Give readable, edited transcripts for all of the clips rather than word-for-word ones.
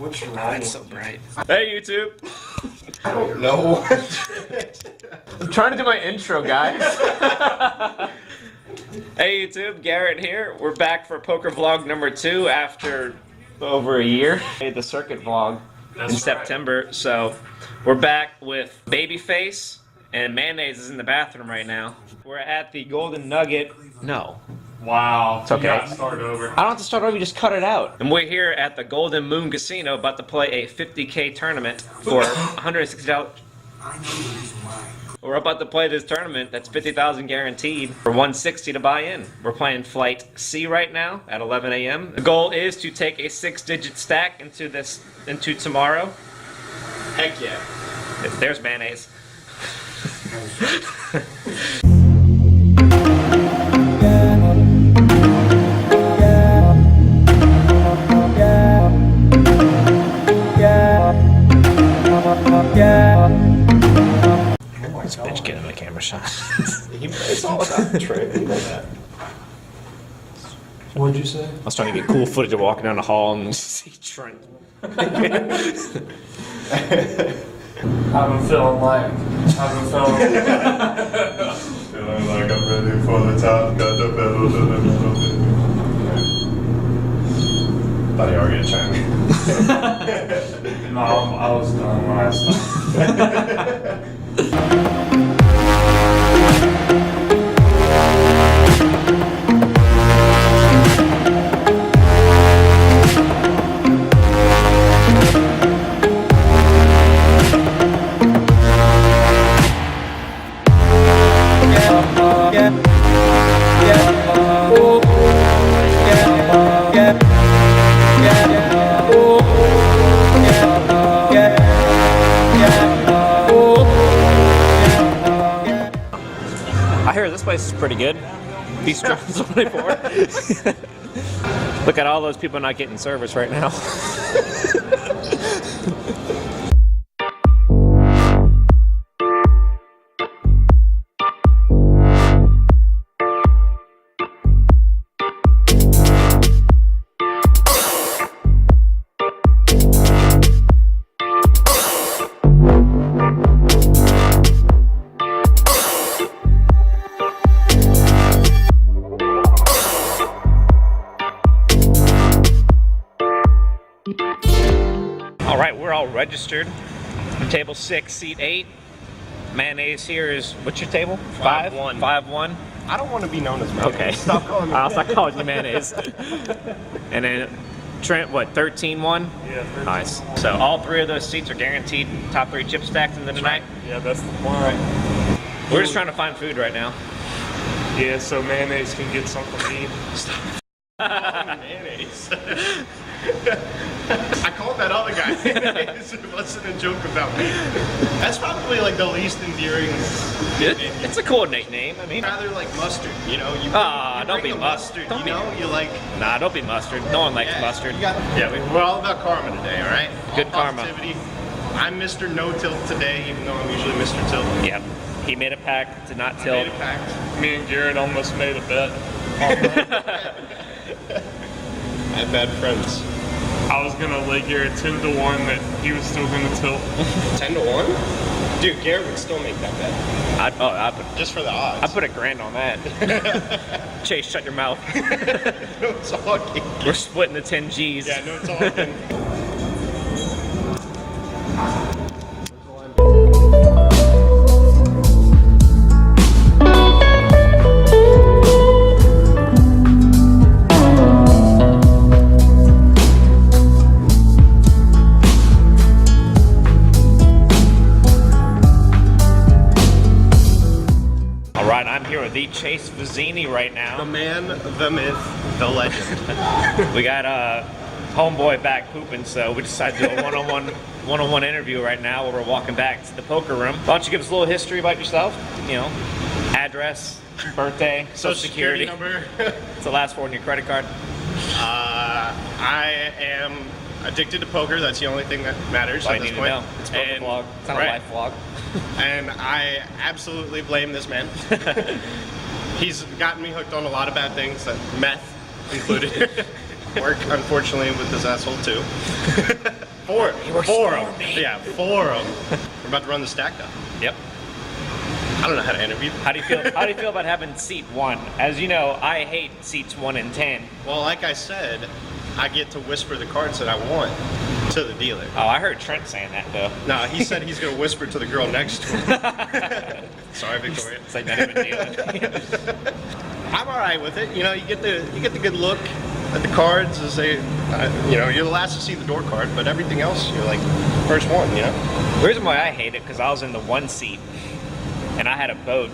What's wrong? Oh, it's so bright. Hey, YouTube. I don't know. I'm trying to do my intro, guys. Hey, YouTube. Garrett here. We're back for poker vlog number 2 after over a year. I made the circuit vlog in September, so we're back with Babyface, and Mayonnaise is in the bathroom right now. We're at the Golden Nugget. No. Wow. It's okay. You gotta start over. I don't have to start over, you just cut it out. And we're here at the Golden Moon Casino about to play a $50K tournament for $160. We're about to play this tournament that's $50,000 guaranteed for $160 to buy in. We're playing Flight C right now at 11 a.m. The goal is to take a 6-digit stack into tomorrow. Heck yeah. There's Mayonnaise. This bitch getting the camera shot. It's all about the trade. You know that. What'd you say? I was trying to get cool footage of walking down the hall and see Trent. I've been feeling like. Feeling like I'm ready for the top, got the pedal to the metal. Thought you were gonna chime in. No, I was done last time. I hear this place is pretty good. Bistro 24. Look at all those people not getting service right now. Alright, we're all registered. Table 6, seat 8. Mayonnaise here is, what's your table? 5-1. 5-1. I don't want to be known as Mayonnaise. Okay. Stop calling me. I'll stop calling you Mayonnaise. And then Trent, what, 13-1? Yeah, 13. Nice. So all 3 of those seats are guaranteed top 3 chip stacks in the tonight. Yeah, that's the plan. We're just trying to find food right now. Yeah, so Mayonnaise can get something to eat. Mayonnaise. I called that other guy mayonnaise. It wasn't a joke about me. That's probably like the least endearing. It's a cool nickname. I mean, Rather like mustard, you know. You don't bring be the mustard. You know, you like. nah, don't be mustard. No one likes mustard. We're all about karma today, all right? Good all karma. Positivity. I'm Mr. No Tilt today, even though I'm usually Mr. Tilt. Yep. He made a pact to not I tilt. made a pact. Me and Garrett almost made a bet. I have bad friends. I was gonna lay Garrett 10-1 that he was still gonna tilt. 10-1? Dude, Garrett would still make that bet. I'd put Just for the odds. $1,000 on that. Chase, shut your mouth. No talking. We're splitting the 10 G's. Yeah, no talking. Alright, I'm here with the Chase Vizzini right The now. man, the myth, the legend. We got homeboy back pooping, so we decided to do a one-on-one interview right now where we're walking back to the poker room. Why don't you give us a little history about yourself? You know, address, birthday, social security number. It's the last four on your credit card. I am addicted to poker. That's the only thing that matters All at you this need to point. know. It's a poker vlog. It's not a life vlog. And I absolutely blame this man. He's gotten me hooked on a lot of bad things, meth included. Work, unfortunately, with this asshole too. Four. He works Four for of them. me. Yeah, four of them. We're about to run the stack up. Yep. I don't know how to interview. How do you feel? How do you feel about having seat 1? As you know, I hate seats 1 and 10. Well, like I said, I get to whisper the cards that I want to the dealer. Oh, I heard Trent saying that though. No, he said he's going to whisper to the girl next to him. Sorry, Victoria. It's like not even dealing. I'm all right with it. You know, you get the good look at the cards as they, you know, you're the last to see the door card, but everything else, you're like first one. You know. The reason why I hate it because I was in the 1 seat, and I had a boat,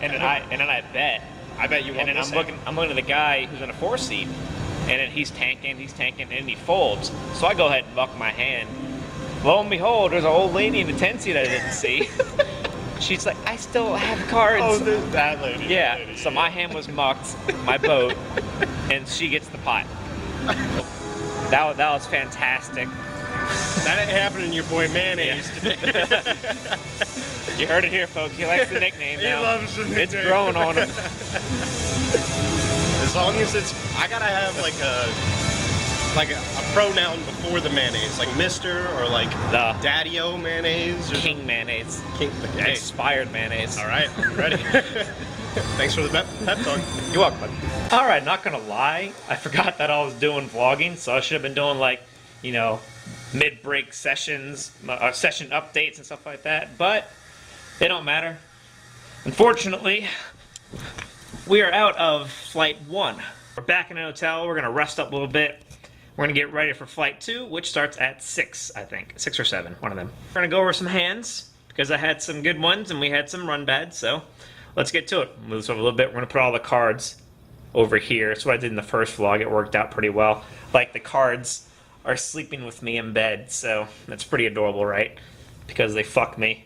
and then I bet. I bet you won. And then I'm looking at the guy who's in a 4 seat, and then he's tanking, and he folds. So I go ahead and buck my hand. Lo and behold, there's an old lady in the 10 seat I didn't see. She's like, I still have cards. Oh, that lady. Yeah, that lady, so my hand was mucked, my boat, and she gets the pot. That was fantastic. That ain't happening to your boy Mayonnaise today. You heard it here, folks. He likes the nickname He now. loves the nickname. It's growing on him. As long as I gotta have like a pronoun before the mayonnaise, like Mister or like The Daddy-O mayonnaise or King mayonnaise. King. Hey, Inspired mayonnaise. all right, I'm ready. Thanks for the pep talk. You're welcome, bud. Alright, not gonna lie, I forgot that I was doing vlogging, so I should have been doing like, you know, mid-break sessions, session updates and stuff like that, but it don't matter. Unfortunately, we are out of flight 1. We're back in a hotel, we're gonna rest up a little bit. We're gonna get ready for flight 2, which starts at 6, I think. 6 or 7, one of them. We're gonna go over some hands, because I had some good ones and we had some run bad, so let's get to it. Move this over a little bit. We're gonna put all the cards over here. That's what I did in the first vlog. It worked out pretty well. Like the cards are sleeping with me in bed, so that's pretty adorable, right? Because they fuck me.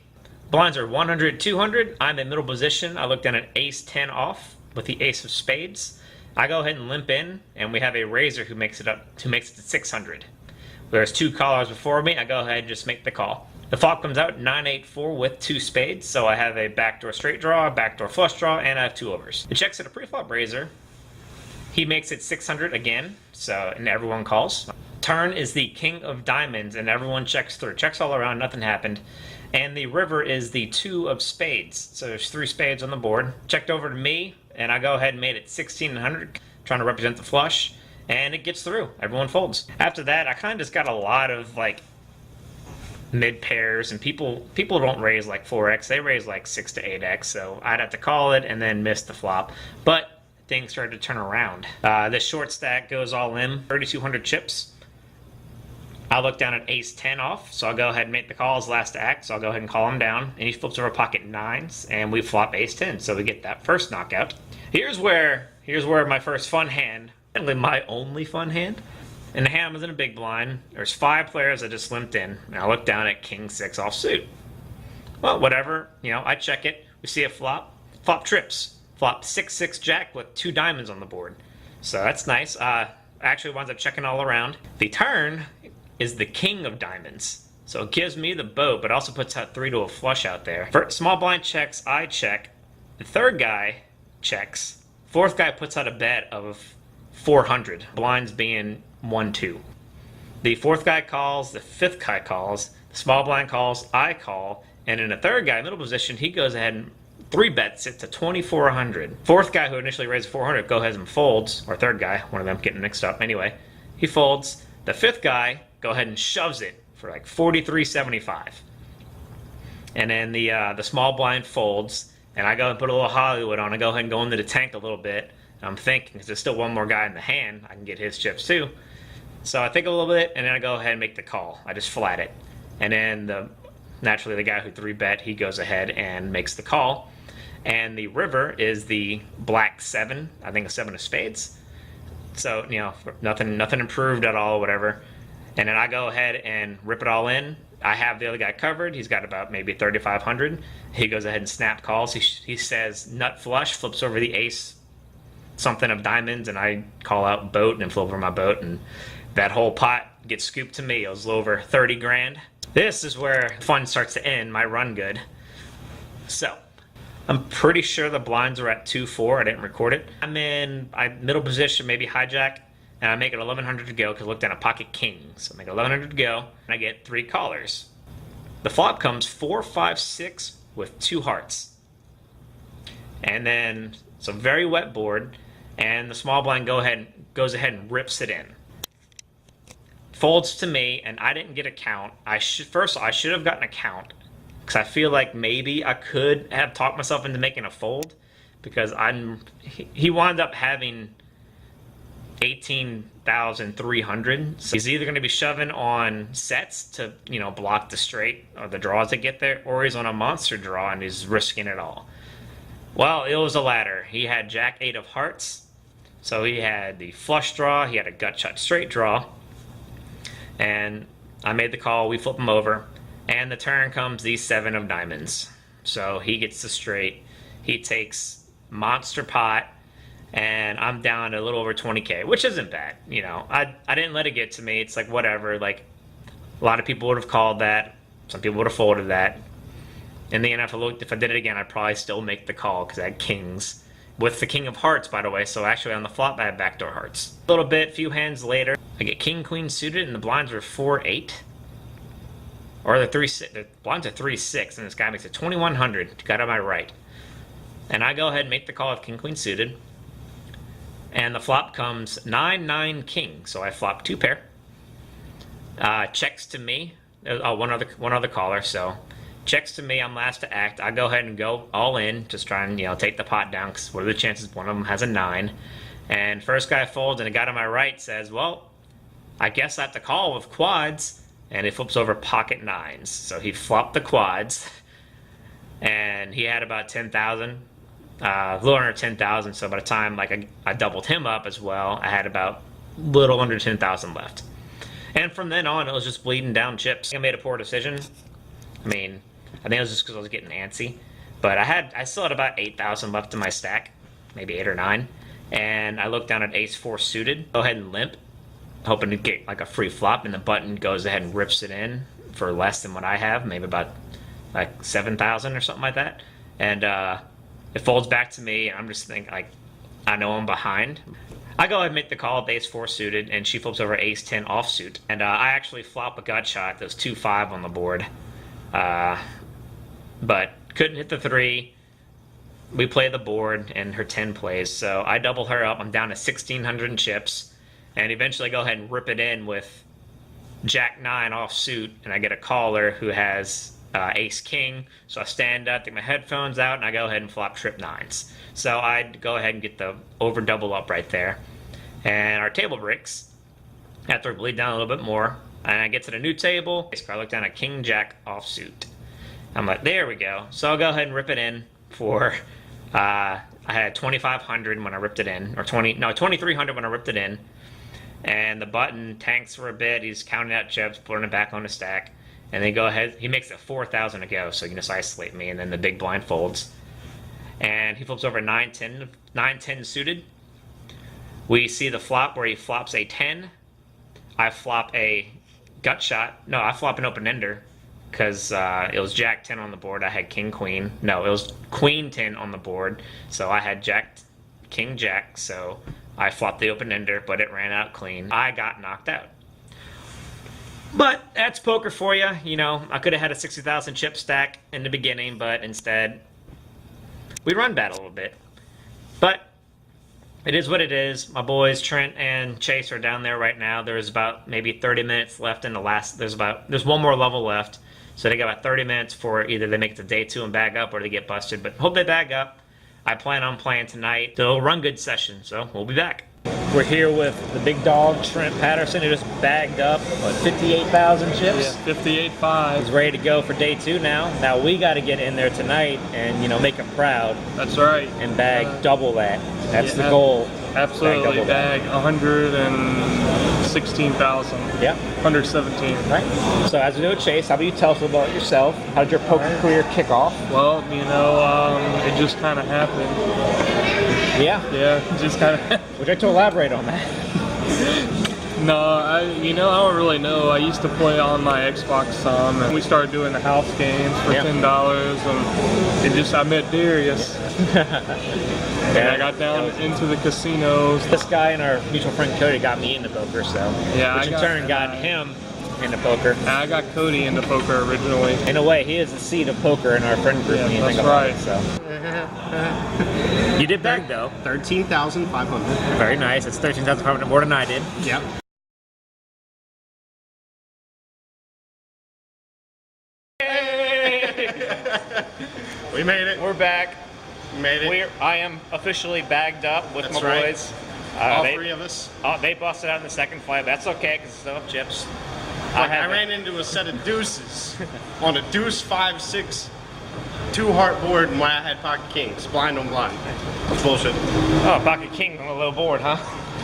Blinds are 100, 200. I'm in middle position. I look down at ace 10 off with the ace of spades. I go ahead and limp in, and we have a raiser who makes it to 600. There's 2 callers before me. I go ahead and just make the call. The flop comes out 9-8-4 with 2 spades, so I have a backdoor straight draw, a backdoor flush draw, and I have 2 overs. It checks at a pre-flop raiser. He makes it 600 again, so and everyone calls. Turn is the king of diamonds, and everyone checks through. Checks all around, nothing happened. And the river is the 2 of spades, so there's 3 spades on the board. Checked over to me, and I go ahead and made it 1600, trying to represent the flush, and it gets through. Everyone folds. After that, I kind of just got a lot of like mid pairs, and people don't raise like 4x, they raise like 6 to 8x, so I'd have to call it and then miss the flop. But things started to turn around. This short stack goes all in, 3,200 chips. I look down at ace 10 off, so I'll go ahead and make the call as last act, so I'll go ahead and call him down, and he flips over pocket 9s, and we flop ace 10, so we get that first knockout. Here's where my first fun hand, technically my only fun hand, and the hand was in a big blind. There's 5 players that just limped in, and I look down at king 6 offsuit. Well, whatever, you know, I check it, we see a flop, flop trips, flop 6-6 jack with 2 diamonds on the board, so that's nice. Actually winds up checking all around. The turn is the king of diamonds, so it gives me the boat, but also puts out 3 to a flush out there. For small blind checks, I check. The third guy checks. Fourth guy puts out a bet of 400, blinds being 1-2. The fourth guy calls, the fifth guy calls, the small blind calls, I call, and in the third guy, middle position, he goes ahead and 3 bets it to 2,400. Fourth guy who initially raised 400 goes ahead and folds, or third guy, one of them getting mixed up. Anyway, he folds. The fifth guy go ahead and shoves it for like 43.75. And then the small blind folds, and I go and put a little Hollywood on. I go ahead and go into the tank a little bit. And I'm thinking, because there's still one more guy in the hand, I can get his chips too. So I think a little bit, and then I go ahead and make the call. I just flat it. And then naturally the guy who 3-bet, he goes ahead and makes the call. And the river is the black 7, I think a 7 of spades. So, you know, nothing improved at all, whatever. And then I go ahead and rip it all in. I have the other guy covered. He's got about maybe 3,500. He goes ahead and snap calls. He says nut flush, flips over the ace something of diamonds, and I call out boat and flip over my boat, and that whole pot gets scooped to me. It was a little over 30 grand. This is where fun starts to end, my run good. So, I'm pretty sure the blinds are at 2-4. I didn't record it. I'm in middle position, maybe hijack. and I make it 1100 to go because I looked down a pocket king. So I make it 1100 to go, and I get 3 callers. The flop comes 4, 5, 6 with 2 hearts. And then it's a very wet board, and the small blind goes ahead and rips it in. Folds to me, and I didn't get a count. I should have gotten a count because I feel like maybe I could have talked myself into making a fold because he wound up having 18,300. So he's either going to be shoving on sets to, you know, block the straight or the draws that get there, or he's on a monster draw and he's risking it all. Well, it was the latter. He had Jack 8 of hearts, so he had the flush draw, he had a gut shot straight draw, and I made the call. We flip him over, and the turn comes the 7 of diamonds. So he gets the straight. He takes monster pot, and I'm down to a little over 20K, which isn't bad. You know, I didn't let it get to me. It's like whatever. Like a lot of people would have called that. Some people would have folded that. In the end, if I did it again, I'd probably still make the call because I had kings. With the king of hearts, by the way, so actually on the flop I had backdoor hearts. A little bit, few hands later, I get king, queen suited, and the blinds were 4, 8. Or the blinds are 3, 6, and this guy makes it 2100, got on my right. And I go ahead and make the call with king, queen suited. And the flop comes 9, 9, king, so I flop 2 pair. Checks to me, one other caller, so checks to me, I'm last to act. I go ahead and go all in, just try and, you know, take the pot down, because what are the chances one of them has a 9? And first guy folds, and the guy to my right says, well, I guess I have to call with quads, and he flips over pocket 9s. So he flopped the quads, and he had about 10,000, a little under 10,000, so by the time like I doubled him up as well, I had about little under 10,000 left. And from then on, it was just bleeding down chips. I made a poor decision. I mean, I think it was just because I was getting antsy. But I still had about 8,000 left in my stack, maybe 8 or 9. And I looked down at ace 4 suited, go ahead and limp, hoping to get like a free flop, and the button goes ahead and rips it in for less than what I have, maybe about like 7,000 or something like that. And it folds back to me, and I'm just thinking, like, I know I'm behind. I go ahead and make the call with ace 4 suited, and she flips over ace 10 offsuit. And I actually flop a gut shot. There's 2, 5 on the board. But couldn't hit the 3. We play the board, and her 10 plays. So I double her up. I'm down to 1,600 chips. And eventually go ahead and rip it in with Jack 9 offsuit, and I get a caller who has ace king. So I stand up, take my headphones out, and I go ahead and flop trip 9s. So I'd go ahead and get the over double up right there. And our table breaks after I bleed down a little bit more. And I get to the new table. I look down at king jack offsuit. I'm like, there we go. So I'll go ahead and rip it in for, I had 2,500 when I ripped it in, or 2,300 when I ripped it in. And the button tanks for a bit. He's counting out chips, putting it back on the stack. And then go ahead, he makes it 4,000 to go, so you can just isolate me, and then the big blind folds. And he flips over 9, 10 suited. We see the flop where he flops a 10. I flop a gut shot. No, I flop an open ender, because it was Jack 10 on the board. I had King Queen. No, it was Queen 10 on the board. So I had Jack, King Jack. So I flopped the open ender, but it ran out clean. I got knocked out. But that's poker for you. You know, I could have had a 60,000 chip stack in the beginning, but instead we run bad a little bit. But it is what it is. My boys Trent and Chase are down there right now. There's about maybe 30 minutes left in the last. There's one more level left. So they got about 30 minutes for either they make it to day 2 and bag up, or they get busted. But hope they bag up. I plan on playing tonight. So it'll run good session. So we'll be back. We're here with the big dog, Trent Patterson, who just bagged up, 58,000 chips? Yeah, 58.5. He's ready to go for day 2 now. Now we got to get in there tonight and, you know, make him proud. That's right. And bag double that. That's the goal. Absolutely. Bag 116,000. Yeah. 117. Right. So as we know, Chase, how about you tell us about yourself? How did your poker career kick off? Well, you know, it just kind of happened. Yeah. Yeah, just kind of. Would you like to elaborate on that? No, I don't really know. I used to play on my Xbox some, and we started doing the house games for $10, and I met Darius. And I got down into the casinos. This guy and our mutual friend Cody got me into poker, so Yeah, which in turn got him into poker. I got Cody into poker originally. In a way, he is the seed of poker in our friend group. Yeah, when you that's think about right. it, so. You did big though. 13,500. Very nice. It's 13,500 more than I did. Yep. We made it. We're back. We made it. I am officially bagged up with That's my right. boys. All three of us. Oh, they busted out in the second flight. That's okay because it's still have chips. I ran into a set of deuces on a deuce 5-6 2-heart board when I had pocket kings, blind on blind. That's bullshit. Oh, Pocket King on a low board, huh?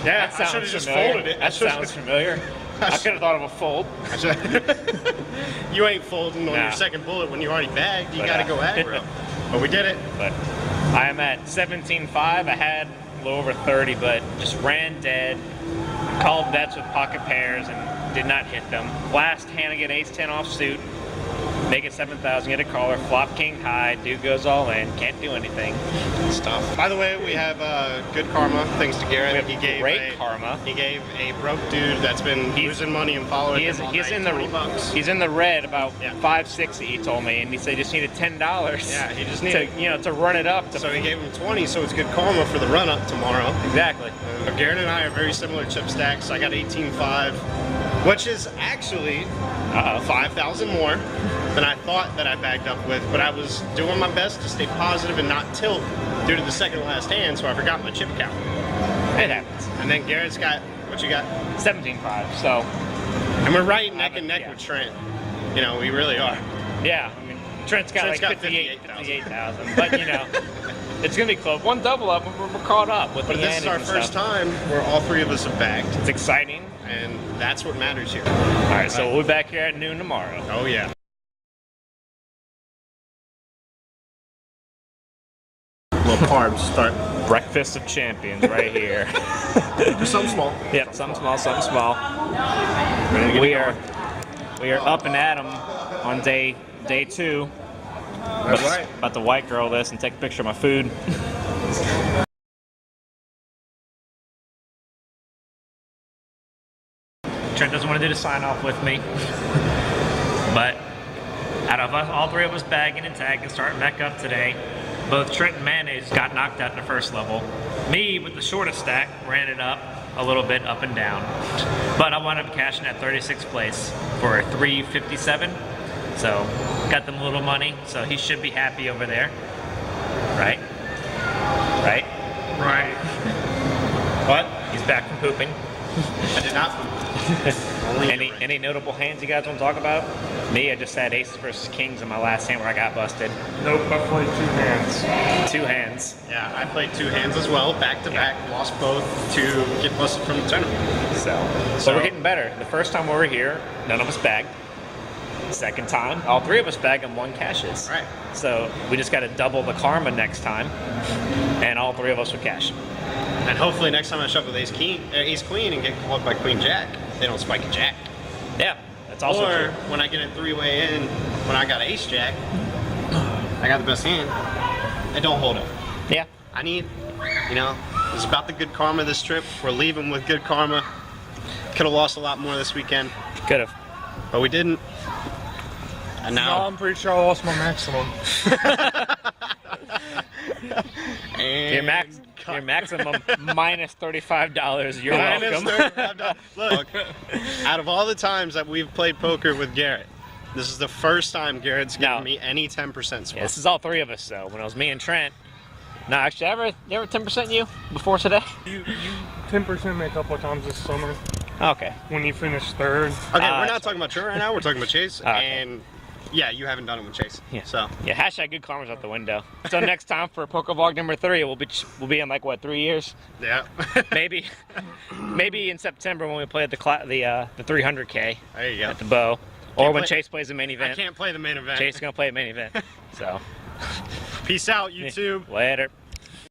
Yeah, That I sounds should have just familiar. folded it. That sounds familiar. I could have thought of a fold. You ain't folding on Nah. your second bullet when you already bagged. You But, gotta go aggro. But we did it. But I am at 17.5. I had a little over 30, but just ran dead. Called bets with pocket pairs and did not hit them. Last hand I get ace 10 off suit. Make it 7,000, get a caller, flop king high, dude goes all in, can't do anything. Stuff. By the way, we have good karma thanks to Garrett. We have great karma. He gave a broke dude that's been losing money and following him all He's night in the $20. he's in the red about Yeah. 560. He told me, and he said he just needed $10. Yeah, he just to needed. to run it up. So he gave him 20, so it's good karma for the run up tomorrow. Exactly. Garrett and I are very similar chip stacks. I got 18.5, which is actually 5,000 more than I thought that I bagged up with, but I was doing my best to stay positive and not tilt due to the second last hand, so I forgot my chip count. It happens. And then Garrett's got, what you got? 17.5. So And we're right neck and neck Yeah. with Trent. You know, we really are. yeah, I mean Trent's got Trent's like got 58,000, but it's gonna be close. One double up, we're caught up with But the this is Yannick our and first stuff. time where all three of us have bagged, It's exciting. and that's what matters here. All right, so we'll be back here at noon tomorrow. Oh yeah. Little carbs start. Breakfast of champions right here. Just something small. Yep, something small, something small. We are up and at 'em on day 2. That's right. About to white girl this and take a picture of my food. Trent doesn't want to do the sign off with me, but out of us, all three of us bagging and tagging, starting back up today. Both Trent and Mayonnaise got knocked out in the first level. Me, with the shortest stack, ran it up a little bit up and down. But I wound up cashing at 36th place for 357. So got them a little money. So he should be happy over there. Right? Right? Right. What? He's back from pooping. I did not. Only Any notable hands you guys want to talk about? Me, I just had aces versus kings in my last hand where I got busted. Nope, I played 2 hands. 2 hands. Yeah, I played 2 hands as well, back to back, lost both to get busted from the tournament. So we're getting better. The first time we were here, none of us bagged. Second time, all 3 of us bagged and 1 cashes. Right. So we just got to double the karma next time, and all 3 of us would cash. And hopefully next time I show up with ace queen and get called by queen jack, they don't spike a jack. Yeah, that's also Or true. when I get a 3-way in, when I got ace jack, I got the best hand. It don't hold up. Yeah. I need, it's about the good karma this trip. We're leaving with good karma. Could have lost a lot more this weekend, Could have. but we didn't. And No, now I'm pretty sure I lost my maximum. Your maximum minus $35. You're Minus welcome. $35. Look, out of all the times that we've played poker with Garrett, this is the first time Garrett's given No. me any 10% swap. Yeah, this is all 3 of us though. When it was me and Trent. No, actually, you ever 10% you before today? You 10% me a couple of times this summer Okay. when you finished 3rd. Okay, Ah, we're not talking about Trent right now. We're talking about Chase. Okay. And yeah, you haven't done it with Chase. Yeah. So Yeah, hashtag good karma's out the window. So next time for Poker Vlog number 3, we'll be in like what, 3 years? yeah. Maybe in September when we play at the 300K There you go. at the Bow, or when play- Chase plays the main I event. can't play the main event. Chase is gonna play the main event. So Peace out, YouTube. later.